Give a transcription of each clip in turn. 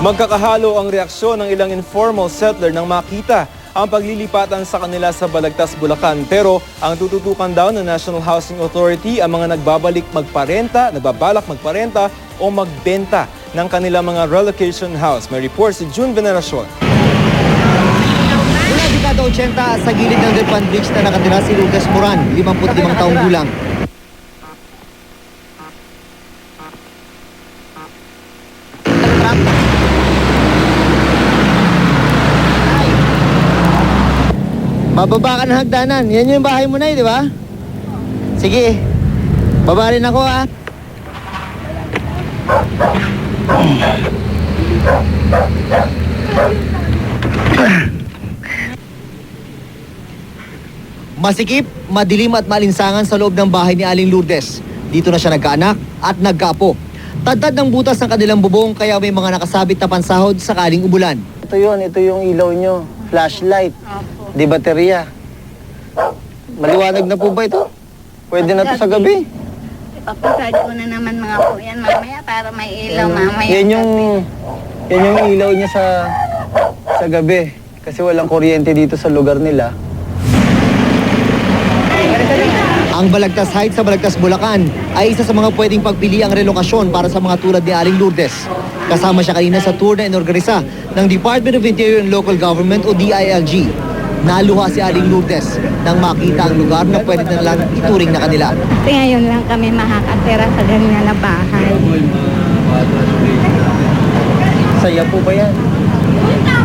Magkakahalo ang reaksyon ng ilang informal settler nang makita ang paglilipatan sa kanila sa Balagtas, Bulacan. Pero ang tututukan daw ng National Housing Authority ang mga nagbabalak magparenta o magbenta ng kanilang mga relocation house. May report si June Veneracion. Mula dekada 80 sa gilid ng Delpan Bridge na nakatira si Lucas Moran, 55 taong gulang. Bababa ka ng hagdanan. Yan yung bahay mo na di ba? Sige. Baba rin ako ha. Masikip, madilim at malinsangan sa loob ng bahay ni Aling Lourdes. Dito na siya nagkaanak at nagkaapo. Tadtad ng butas ng kanilang bubong kaya may mga nakasabit na pansahod sakaling umulan. Ito yung ilaw nyo. Flashlight. Opo. Di baterya. Maliwanag na po ba ito? Pwede na to sa gabi. Papasad ko na naman mga po yan mamaya para may ilaw mamaya. Yan yung ilaw niya sa gabi. Kasi walang kuryente dito sa lugar nila. Ang Balagtas Heights sa Balagtas, Bulacan ay isa sa mga pwedeng pagpili ang relokasyon para sa mga tulad ni Aling Lourdes. Kasama siya kanina sa tour na inorganisa ng Department of Interior and Local Government o DILG. Naluha si Aling Lourdes nang makita ang lugar na pwede na lang ituring na kanila. Ngayon lang kami makakatira sa ganyan na bahay. Saya po ba yan?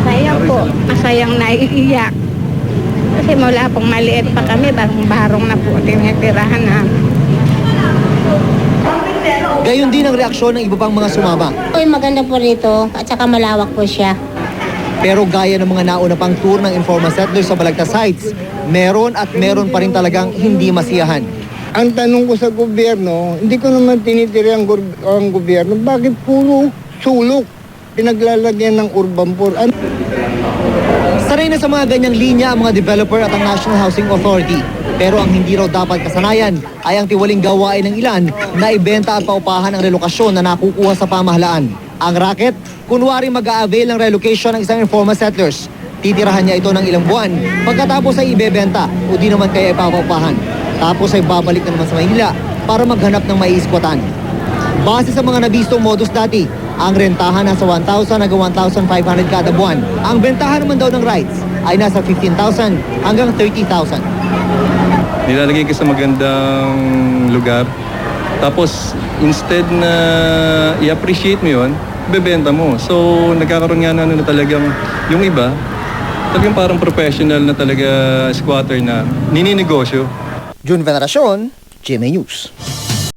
Saya po. Masayang naiiyak. Kasi mula pong maliit pa kami, barong-barong na po tinitirahan na. Gayon din ang reaksyon ng iba pang mga sumama. Uy, maganda po rito at saka malawak po siya. Pero gaya ng mga nauna pang tour ng informal settlers sa Balagtas Heights, meron pa rin talagang hindi masiyahan. Ang tanong ko sa gobyerno, hindi ko naman tinitiri ang gobyerno, bakit puro sulok pinaglalagyan ng urban poor? Sanay na sa mga ganyang linya ang mga developer at ang National Housing Authority. Pero ang hindi raw dapat kasanayan ay ang tiwaling gawain ng ilan na ibenta at paupahan ang relokasyon na nakukuha sa pamahalaan. Ang racket, kunwari mag-a-avail ng relocation ng isang informal settlers. Titirahan niya ito ng ilang buwan, pagkatapos ay ibebenta o di naman kaya ipapaupahan. Tapos ay babalik na naman sa Maynila para maghanap ng maiiskwatan. Base sa mga nabistong modus dati, ang rentahan nasa 1,000 hanggang 1,500 kada buwan. Ang bentahan naman daw ng rights ay nasa 15,000 hanggang 30,000. Nilalagay ka sa magandang lugar. Tapos, instead na i-appreciate mo yun, bebenta mo. So, nagkakaroon nga na talagang yung iba, talagang parang professional na talaga squatter na nininegosyo. June Veneracion, GMA News.